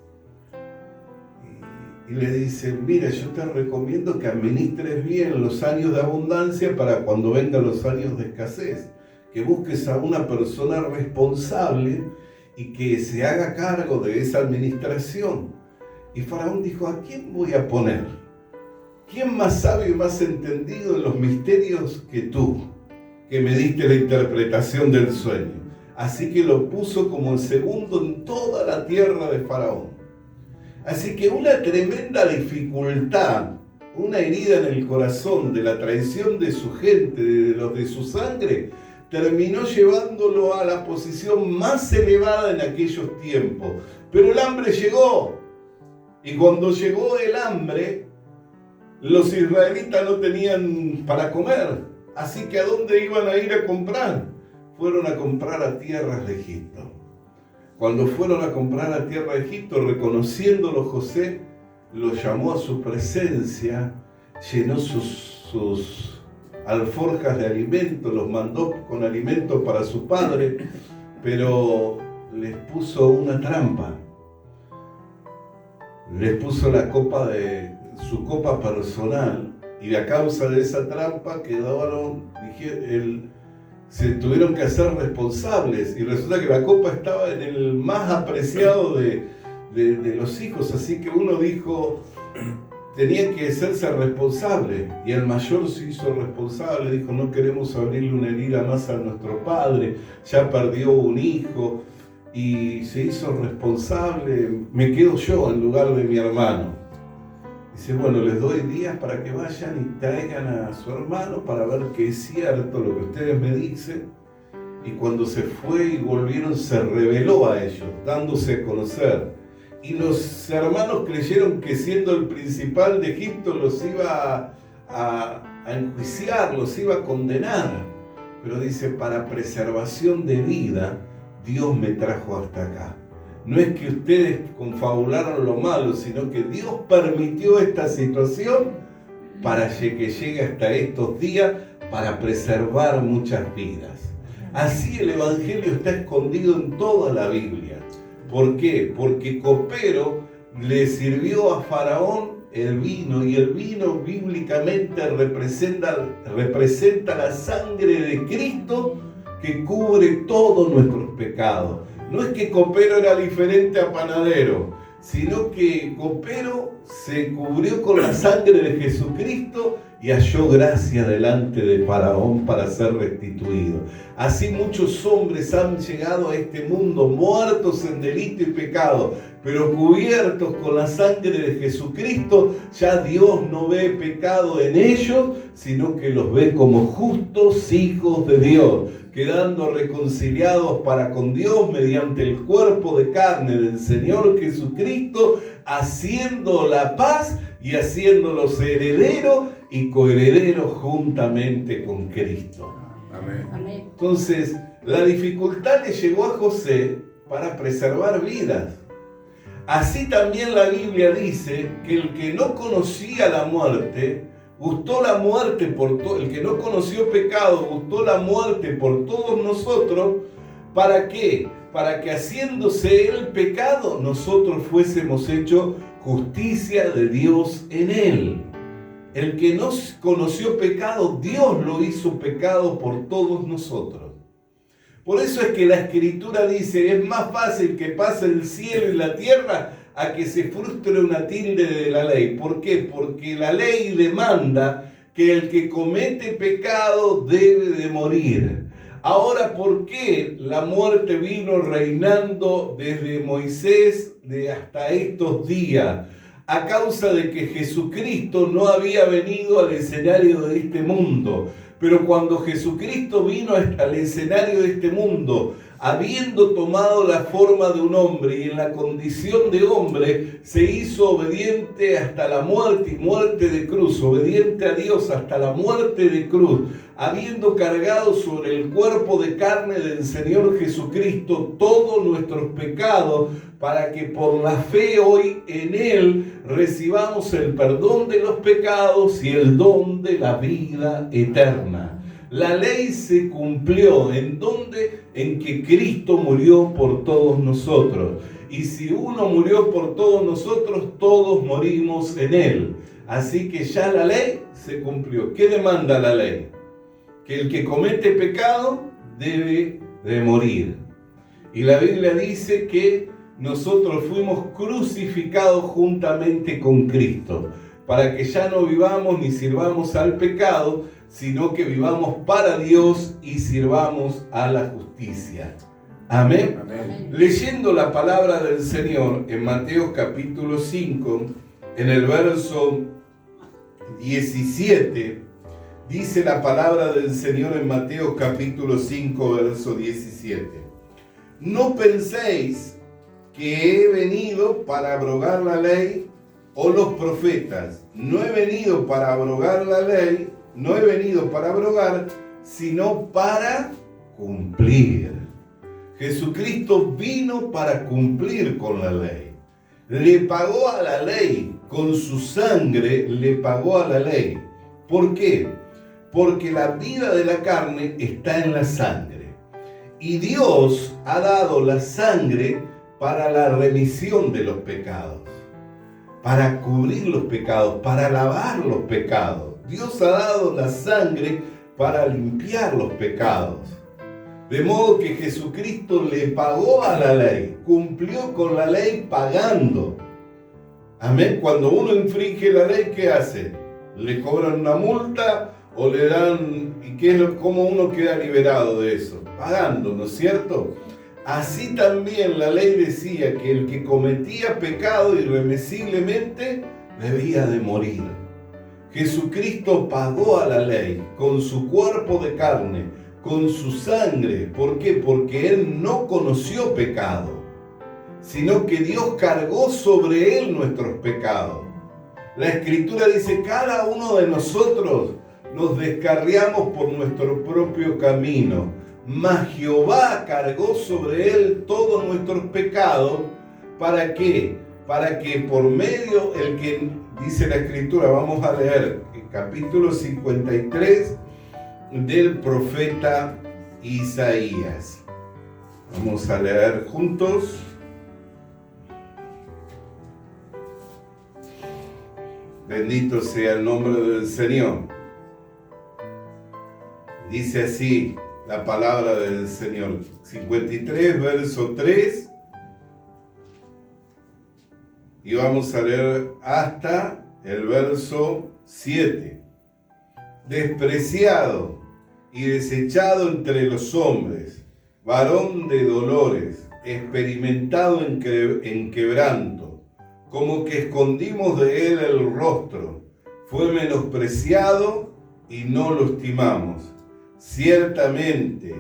Y le dice: mira, yo te recomiendo que administres bien los años de abundancia para cuando vengan los años de escasez, que busques a una persona responsable y que se haga cargo de esa administración. Y Faraón dijo: ¿a quién voy a poner? ¿Quién más sabio y más entendido en los misterios que tú, que me diste la interpretación del sueño? Así que lo puso como el segundo en toda la tierra de Faraón. Así que una tremenda dificultad, una herida en el corazón de la traición de su gente, de los de su sangre, terminó llevándolo a la posición más elevada en aquellos tiempos. Pero el hambre llegó, y cuando llegó el hambre, los israelitas no tenían para comer. Así que ¿a dónde iban a ir a comprar? Fueron a comprar a tierras de Egipto. Cuando fueron a comprar a tierra de Egipto, reconociéndolo, José los llamó a su presencia, llenó sus alforjas de alimento, los mandó con alimento para su padre, pero les puso una trampa. Les puso su copa personal, y a causa de esa trampa se tuvieron que hacer responsables, y resulta que la copa estaba en el más apreciado de los hijos, así que uno dijo: tenía que hacerse responsable, y el mayor se hizo responsable, dijo: no queremos abrirle una herida más a nuestro padre, ya perdió un hijo, y se hizo responsable, me quedo yo en lugar de mi hermano. Dice: bueno, les doy días para que vayan y traigan a su hermano para ver que es cierto lo que ustedes me dicen. Y cuando se fue y volvieron, se reveló a ellos, dándose a conocer. Y los hermanos creyeron que siendo el principal de Egipto los iba a enjuiciar, los iba a condenar. Pero dice: para preservación de vida, Dios me trajo hasta acá. No es que ustedes confabularon lo malo, sino que Dios permitió esta situación para que llegue hasta estos días, para preservar muchas vidas. Así el Evangelio está escondido en toda la Biblia. ¿Por qué? Porque copero le sirvió a Faraón el vino, y el vino bíblicamente representa la sangre de Cristo que cubre todos nuestros pecados. No es que copero era diferente a panadero, sino que copero se cubrió con la sangre de Jesucristo y halló gracia delante de Faraón para ser restituido. Así muchos hombres han llegado a este mundo muertos en delito y pecado, pero cubiertos con la sangre de Jesucristo. Ya Dios no ve pecado en ellos, sino que los ve como justos hijos de Dios, quedando reconciliados para con Dios mediante el cuerpo de carne del Señor Jesucristo, haciendo la paz y haciéndolos herederos y coherederos juntamente con Cristo. Amén. Entonces, la dificultad le llegó a José para preservar vidas. Así también la Biblia dice que el que no conocía la muerte, gustó la muerte por todo, el que no conoció pecado, gustó la muerte por todos nosotros. ¿Para qué? Para que haciéndose el pecado, nosotros fuésemos hechos justicia de Dios en él. El que no conoció pecado, Dios lo hizo pecado por todos nosotros. Por eso es que la Escritura dice, es más fácil que pase el cielo y la tierra a que se frustre una tilde de la ley. ¿Por qué? Porque la ley demanda que el que comete pecado debe de morir. Ahora, ¿por qué la muerte vino reinando desde Moisés hasta estos días? A causa de que Jesucristo no había venido al escenario de este mundo. Pero cuando Jesucristo vino al escenario de este mundo, habiendo tomado la forma de un hombre y en la condición de hombre, se hizo obediente hasta la muerte y muerte de cruz, obediente a Dios hasta la muerte de cruz, habiendo cargado sobre el cuerpo de carne del Señor Jesucristo todos nuestros pecados, para que por la fe hoy en Él recibamos el perdón de los pecados y el don de la vida eterna. La ley se cumplió, ¿en dónde? En que Cristo murió por todos nosotros. Y si uno murió por todos nosotros, todos morimos en Él. Así que ya la ley se cumplió. ¿Qué demanda la ley? Que el que comete pecado debe de morir. Y la Biblia dice que nosotros fuimos crucificados juntamente con Cristo, para que ya no vivamos ni sirvamos al pecado, sino que vivamos para Dios y sirvamos a la justicia. Amén. Amén. Leyendo la palabra del Señor en Mateo capítulo 5, en el verso 17, dice la palabra del Señor en Mateo capítulo 5, verso 17. No penséis que he venido para abrogar la ley o los profetas. No he venido para abrogar la ley, no he venido para abrogar, sino para cumplir. Jesucristo vino para cumplir con la ley. Le pagó a la ley, con su sangre le pagó a la ley. ¿Por qué? Porque la vida de la carne está en la sangre. Y Dios ha dado la sangre para la remisión de los pecados, para cubrir los pecados, para lavar los pecados. Dios ha dado la sangre para limpiar los pecados. De modo que Jesucristo le pagó a la ley, cumplió con la ley pagando. Amén. Cuando uno infringe la ley, ¿qué hace? Le cobran una multa o le dan, ¿y cómo uno queda liberado de eso? Pagando, ¿no es cierto? Así también la ley decía que el que cometía pecado irremisiblemente debía de morir. Jesucristo pagó a la ley con su cuerpo de carne, con su sangre. ¿Por qué? Porque Él no conoció pecado, sino que Dios cargó sobre Él nuestros pecados. La Escritura dice, cada uno de nosotros nos descarriamos por nuestro propio camino. Mas Jehová cargó sobre él todos nuestros pecados. ¿Para qué? Para que por medio, el que dice la Escritura, vamos a leer el capítulo 53 del profeta Isaías. Vamos a leer juntos. Bendito sea el nombre del Señor. Dice así la palabra del Señor. 53, verso 3. Y vamos a leer hasta el verso 7. Despreciado y desechado entre los hombres, varón de dolores, experimentado en quebranto, como que escondimos de él el rostro, fue menospreciado y no lo estimamos. Ciertamente,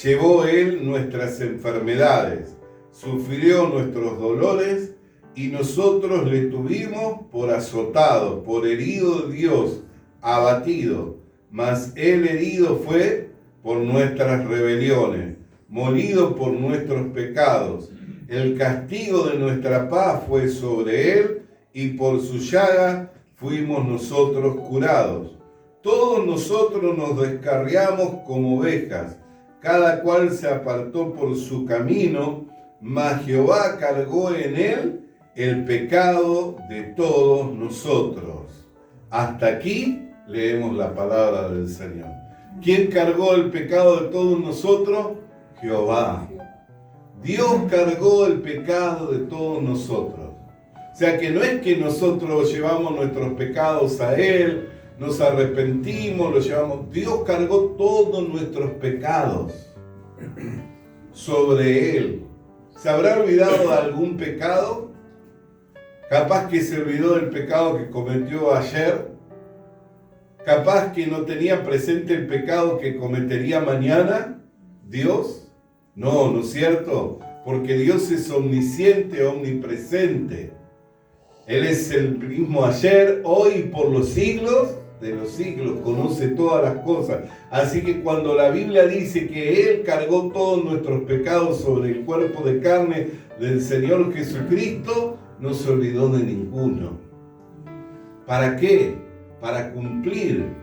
llevó él nuestras enfermedades, sufrió nuestros dolores, y nosotros le tuvimos por azotado, por herido de Dios, abatido. Mas él herido fue por nuestras rebeliones, molido por nuestros pecados. El castigo de nuestra paz fue sobre él, y por su llaga fuimos nosotros curados. Todos nosotros nos descarriamos como ovejas, cada cual se apartó por su camino, mas Jehová cargó en él el pecado de todos nosotros. Hasta aquí leemos la palabra del Señor. ¿Quién cargó el pecado de todos nosotros? Jehová. Dios cargó el pecado de todos nosotros. O sea que no es que nosotros llevamos nuestros pecados a Él, nos arrepentimos, los llevamos. Dios cargó todos nuestros pecados sobre Él. ¿Se habrá olvidado de algún pecado? Capaz que se olvidó del pecado que cometió ayer. Capaz que no tenía presente el pecado que cometería mañana. ¿Dios? No, ¿no es cierto? Porque Dios es omnisciente, omnipresente. Él es el mismo ayer, hoy y por los siglos de los siglos. Conoce todas las cosas. Así que cuando la Biblia dice que Él cargó todos nuestros pecados sobre el cuerpo de carne del Señor Jesucristo, no se olvidó de ninguno. ¿Para qué? Para cumplir.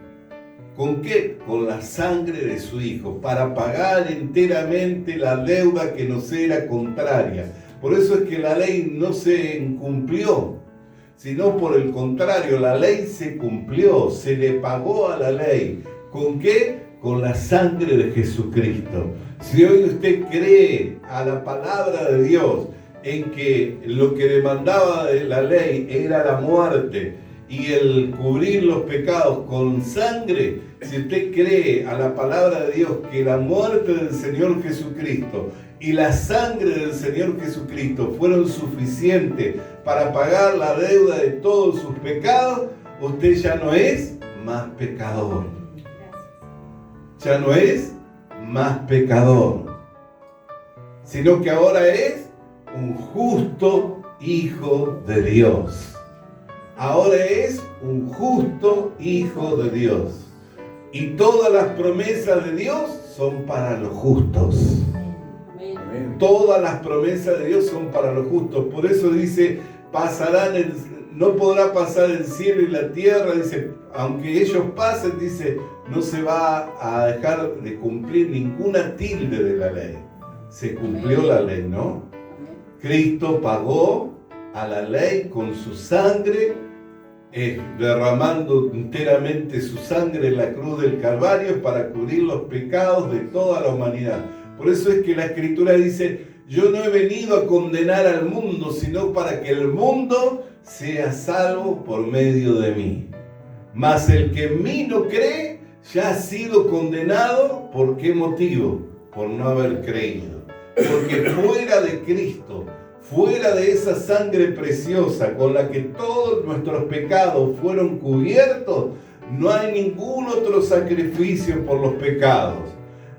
¿Con qué? Con la sangre de su Hijo, para pagar enteramente la deuda que nos era contraria. Por eso es que la ley no se incumplió, sino por el contrario, la ley se cumplió, se le pagó a la ley. ¿Con qué? Con la sangre de Jesucristo. Si hoy usted cree a la palabra de Dios, en que lo que demandaba de la ley era la muerte y el cubrir los pecados con sangre, si usted cree a la palabra de Dios que la muerte del Señor Jesucristo y la sangre del Señor Jesucristo fueron suficientes para pagar la deuda de todos sus pecados, usted ya no es más pecador. Ya no es más pecador, sino que ahora es un justo hijo de Dios. Ahora es un justo hijo de Dios. Y todas las promesas de Dios son para los justos. Todas las promesas de Dios son para los justos. Por eso dice, no podrá pasar el cielo y la tierra. Dice, aunque ellos pasen, dice, no se va a dejar de cumplir ninguna tilde de la ley. Se cumplió la ley, ¿no? Cristo pagó a la ley con su sangre, derramando enteramente su sangre en la cruz del Calvario para cubrir los pecados de toda la humanidad. Por eso es que la Escritura dice, yo no he venido a condenar al mundo, sino para que el mundo sea salvo por medio de mí. Mas el que en mí no cree, ya ha sido condenado. ¿Por qué motivo? Por no haber creído. Porque fuera de Cristo, fuera de esa sangre preciosa con la que todos nuestros pecados fueron cubiertos, no hay ningún otro sacrificio por los pecados.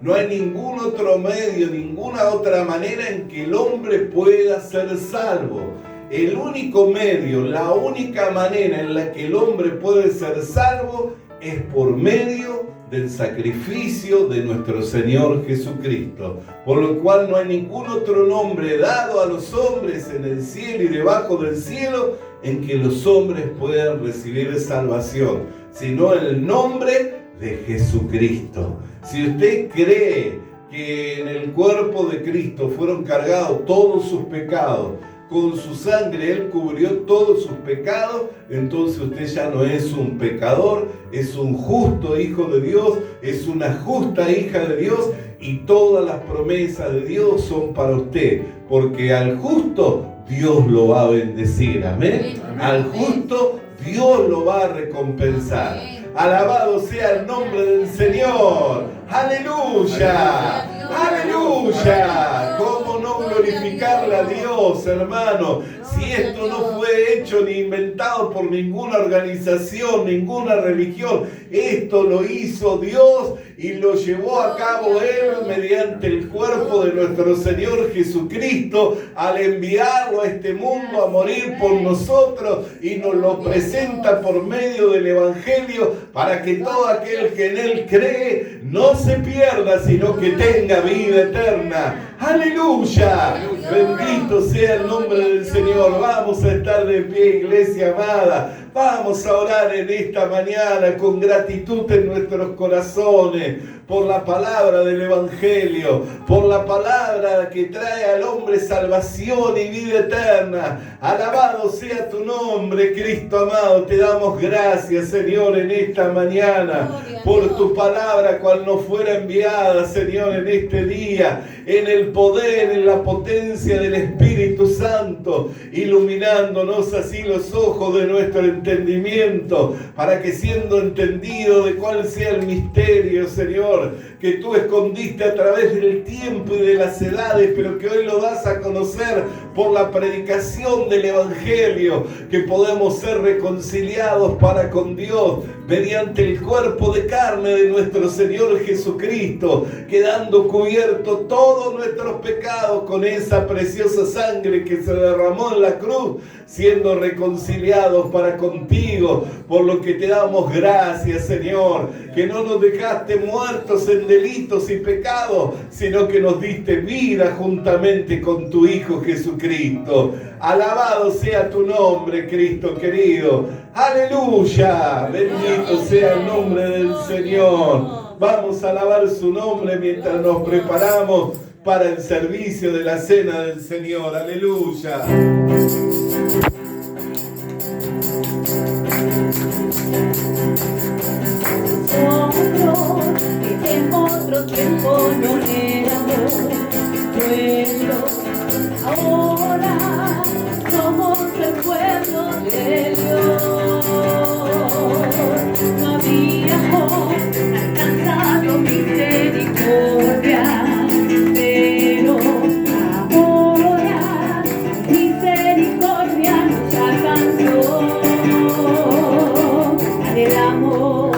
No hay ningún otro medio, ninguna otra manera en que el hombre pueda ser salvo. El único medio, la única manera en la que el hombre puede ser salvo es por medio del sacrificio de nuestro Señor Jesucristo, por lo cual no hay ningún otro nombre dado a los hombres en el cielo y debajo del cielo en que los hombres puedan recibir salvación, sino el nombre de Jesucristo. Si usted cree que en el cuerpo de Cristo fueron cargados todos sus pecados, con su sangre Él cubrió todos sus pecados, entonces usted ya no es un pecador, es un justo hijo de Dios, es una justa hija de Dios, y todas las promesas de Dios son para usted, porque al justo Dios lo va a bendecir, amén. Al justo Dios lo va a recompensar. Alabado sea el nombre del Señor. Aleluya. Aleluya. ¿Cómo no glorificarle a Dios, hermano? Si esto no fue hecho ni inventado por ninguna organización, ninguna religión, esto lo hizo Dios y lo llevó a cabo Él mediante el cuerpo de nuestro Señor Jesucristo al enviarlo a este mundo a morir por nosotros, y nos lo presenta por medio del Evangelio para que todo aquel que en Él cree no se pierda, sino que tenga vida eterna. ¡Aleluya! Bendito sea el nombre del Señor. Vamos a estar de pie, iglesia amada. Vamos a orar en esta mañana con gratitud en nuestros corazones por la palabra del Evangelio, por la palabra que trae al hombre salvación y vida eterna. Alabado sea tu nombre, Cristo amado. Te damos gracias, Señor, en esta mañana por tu palabra, cual nos fuera enviada, Señor, en este día, en el poder, en la potencia del Espíritu Santo, iluminándonos así los ojos de nuestro entendimiento, para que siendo entendido de cuál sea el misterio, Señor, que tú escondiste a través del tiempo y de las edades, pero que hoy lo das a conocer por la predicación del Evangelio, que podemos ser reconciliados para con Dios mediante el cuerpo de carne de nuestro Señor Jesucristo, quedando cubierto todos nuestros pecados con esa preciosa sangre que se derramó en la cruz, siendo reconciliados para contigo, por lo que te damos gracias, Señor, que no nos dejaste muertos en delitos y pecados, sino que nos diste vida juntamente con tu Hijo Jesucristo. Alabado sea tu nombre, Cristo querido. Aleluya, bendito sea el nombre del Señor. Vamos a alabar su nombre mientras nos preparamos para el servicio de la cena del Señor. Aleluya. Nosotros que en otro tiempo no éramos pueblo, ahora somos el pueblo de Dios. No habíamos alcanzado misericordia, pero ahora misericordia nos alcanzó. Anhelamos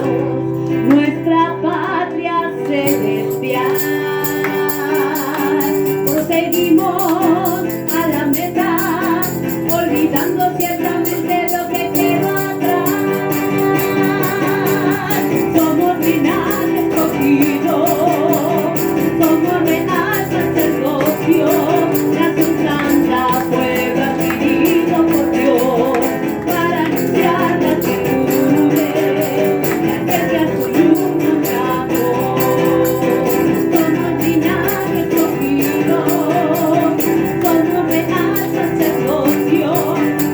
nuestra patria celestial, proseguimos a la meta, olvidando ciertamente lo que quedó atrás. Somos linaje escogido, somos real sacerdocio, nación santa, pueblo adquirido por Dios, para anunciar las virtudes de aquel que a su luz nos llamó. Somos linaje escogido, somos real sacerdocio,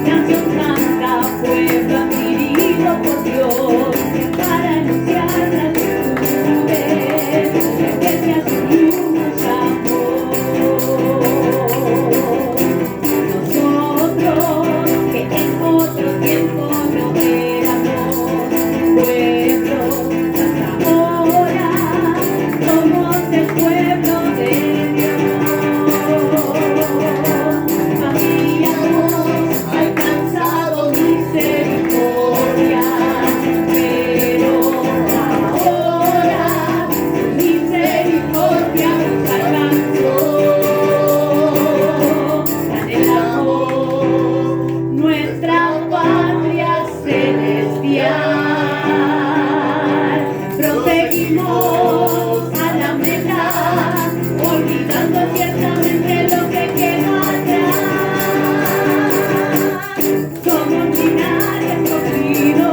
nación santa, pueblo adquirido por Dios, para anunciar las virtudes de aquel que a su luz nos llamó. Nosotros que en otro tiempo no éramos pueblo, ahora somos el pueblo de Dios. Habíamos alcanzado misericordia, pero ahora misericordia nos alcanzó. Anhelamos nuestra patria celestial, proseguimos a la meta, olvidando ciertamente lo que quedó atrás. Somos linaje escogido,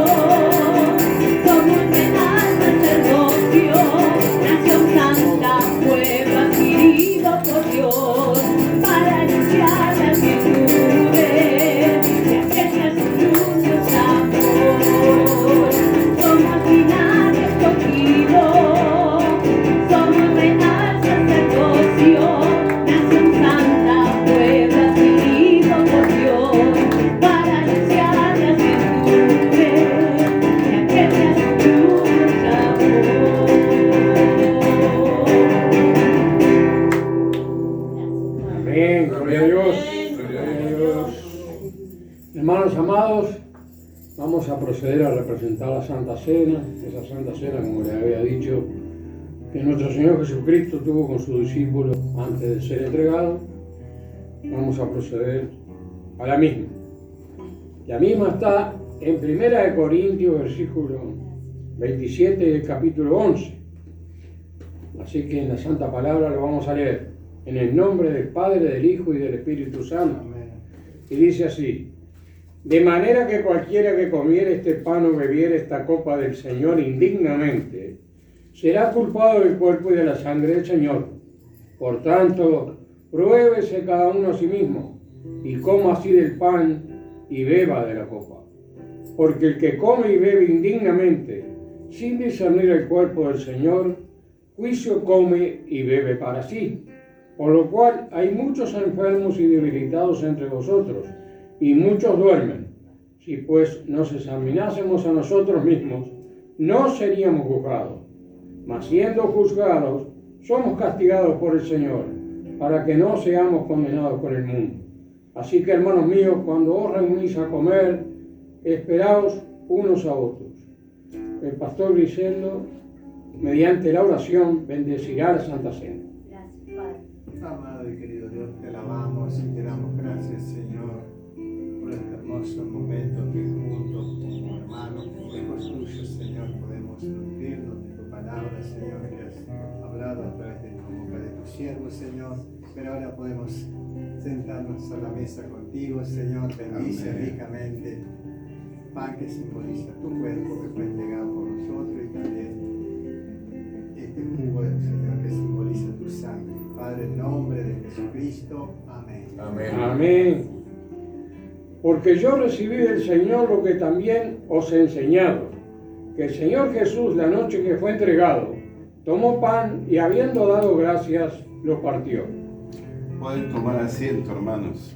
somos real sacerdocio, nación santa, pueblo adquirido por Dios, para anunciar las virtudes de aquel que a su luz nos llamó. Somos linaje escogido, somos real sacerdocio, nación santa, pueblo adquirido por Dios, para anunciar las virtudes de aquel que a su luz nos llamó. Amén, gloria a Dios, gloria a Dios. Hermanos amados, vamos a proceder a representar la Santa Cena, esa Santa Cena, como les había dicho, que nuestro Señor Jesucristo tuvo con sus discípulos antes de ser entregado. Vamos a proceder a la misma. La misma está en 1 Corintios, versículo 27 del capítulo 11. Así que en la Santa Palabra lo vamos a leer. En el nombre del Padre, del Hijo y del Espíritu Santo. Y dice así: de manera que cualquiera que comiere este pan o bebiere esta copa del Señor indignamente, será culpado del cuerpo y de la sangre del Señor. Por tanto, pruébese cada uno a sí mismo, y coma así del pan y beba de la copa. Porque el que come y bebe indignamente, sin discernir el cuerpo del Señor, juicio come y bebe para sí. Por lo cual hay muchos enfermos y debilitados entre vosotros, y muchos duermen. Si pues nos examinásemos a nosotros mismos, no seríamos juzgados. Mas siendo juzgados, somos castigados por el Señor, para que no seamos condenados con el mundo. Así que, hermanos míos, cuando os reunís a comer, esperaos unos a otros. El pastor Griseldo, mediante la oración, bendecirá la Santa Cena. Gracias, Padre. Amado y querido Dios, te alabamos y te damos gracias, Señor, por este hermoso momento que juntos como hermanos, hijos tuyos, Señor, podemos nutrirnos de tu palabra, Señor, que has hablado a través de la boca de tu siervo, Señor. Pero ahora podemos sentarnos a la mesa contigo, Señor. Bendice ricamente pan que simboliza tu cuerpo que fue entregado por nosotros y también este jugo, Señor, que simboliza tu sangre. Padre, en nombre de Jesucristo. Amén. Amén. Amén. Porque yo recibí del Señor lo que también os he enseñado, que el Señor Jesús, la noche que fue entregado, tomó pan y habiendo dado gracias, lo partió. Pueden tomar asiento, hermanos.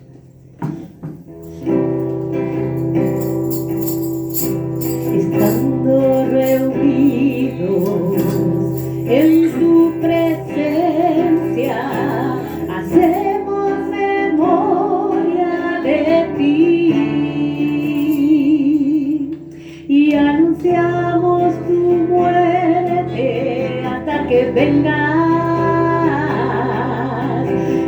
Estando reunidos en tu presencia, hacemos memoria de ti y anunciamos tu muerte hasta que vengas.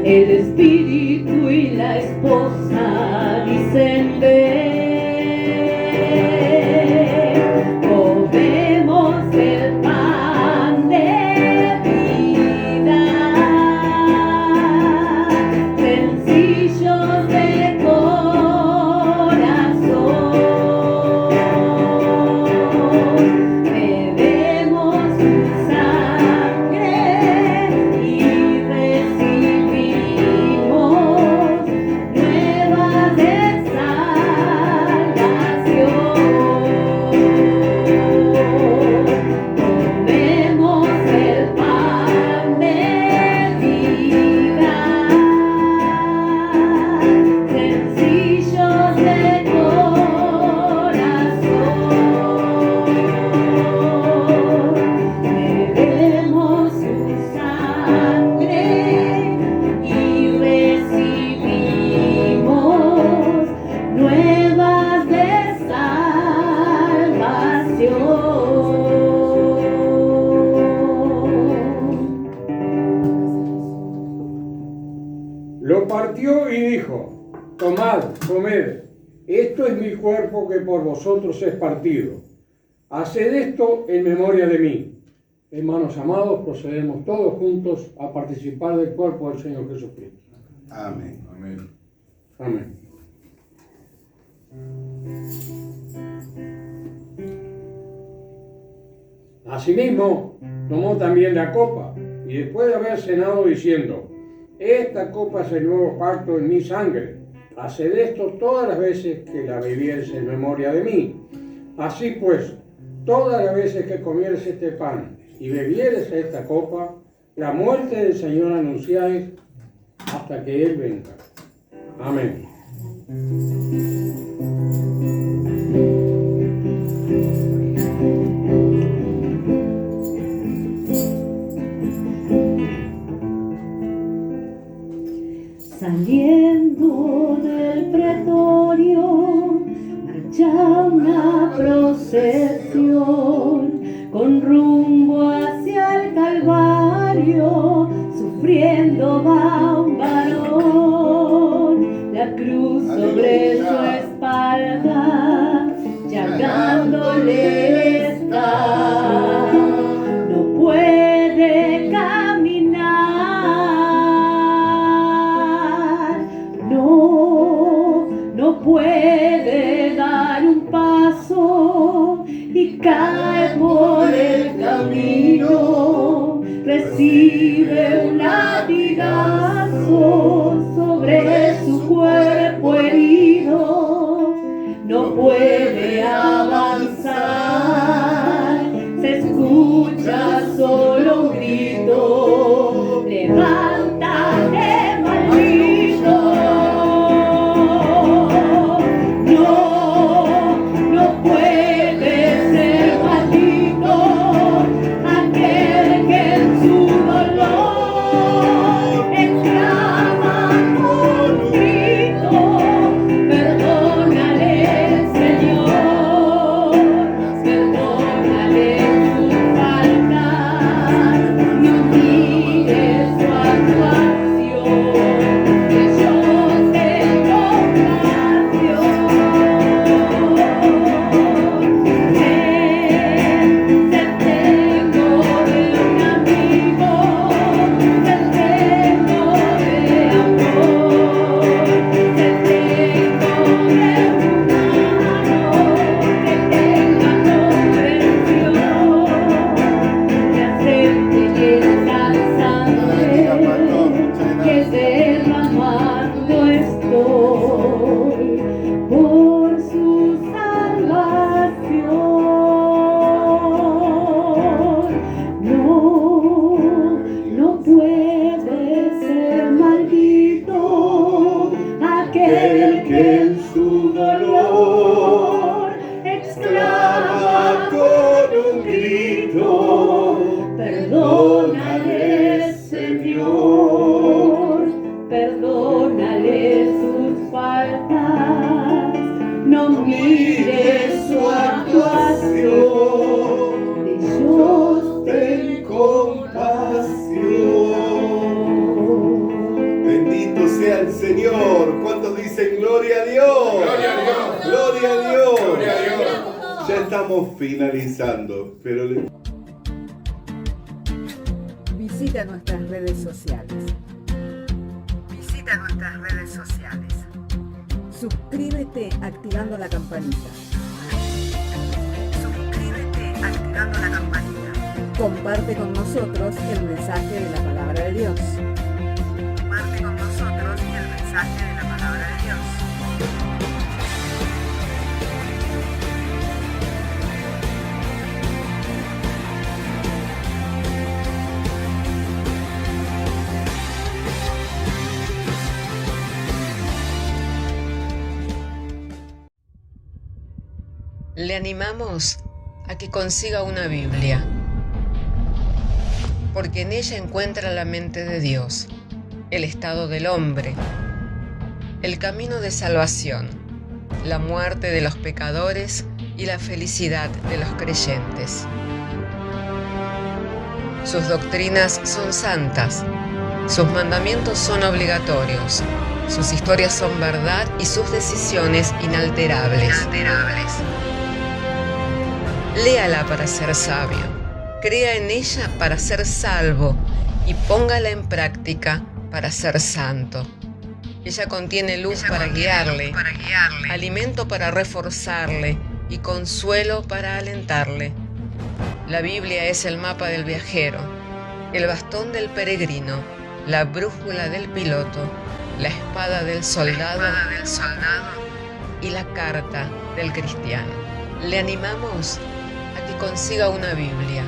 El espíritu y la esposa dicen ven. Comemos el pan de vida, sencillos de corazón. Bebemos su sangre y recibimos nuevas de salvación. Comemos el pan de vida, sencillos de corazón. Bebemos su sangre y recibimos nuevas de salvación. Lo partió y dijo: tomad, comed, esto es mi cuerpo que por vosotros es partido. Haced esto en memoria de mí. Hermanos amados, procedemos todos juntos a participar del cuerpo del Señor Jesucristo. Amén. Amén. Amén. Asimismo, tomó también la copa, y después de haber cenado diciendo: esta copa es el nuevo pacto en mi sangre. Haced esto todas las veces que la bebieres en memoria de mí. Así pues, todas las veces que comieres este pan y bebieres esta copa, la muerte del Señor anunciáis hasta que Él venga. Amén. Saliendo del pretorio, marcha una procesión con rumbo hacia el Calvario, sufriendo va un varón, la cruz sobre su espalda, llagándole está, no puede caminar. recibe un latigazo sobre su cuerpo herido, no puede avanzar, se escucha solo un grito, levántate maldito. No puede ser maldito aquel que en su dolor exclama con un grito, perdónale Señor, perdónale sus faltas, no mires su actuación, que yo tengo compasión. Te tengo de un amigo, te tengo de amor, te tengo de humano, que tenga comprensión, que acepte esa sangre que derramando estoy por su salvación. No puede ser maldito aquel que en su dolor exclama con un grito, perdónale Señor, perdónale sus faltas, no mires su actuación, Dios ten compasión. Bendito sea el Señor. ¿Cuántos dicen gloria a Dios? Gloria a Dios. Gloria a Dios. Gloria a Dios. Ya estamos finalizando, pero Visita nuestras redes sociales. Visita nuestras redes sociales. Suscríbete activando la campanita. Suscríbete activando la campanita. Comparte con nosotros el mensaje de la palabra de Dios. Comparte con nosotros el mensaje de la palabra de Dios. Le animamos a que consiga una Biblia, porque en ella encuentra la mente de Dios, el estado del hombre, el camino de salvación, la muerte de los pecadores y la felicidad de los creyentes. Sus doctrinas son santas, sus mandamientos son obligatorios, sus historias son verdad y sus decisiones inalterables. Léala para ser sabio, crea en ella para ser salvo y póngala en práctica para ser santo. Ella contiene luz para guiarle, alimento para reforzarle y consuelo para alentarle. La Biblia es el mapa del viajero, el bastón del peregrino, la brújula del piloto, la espada del soldado y la carta del cristiano. Le animamos a que consiga una Biblia,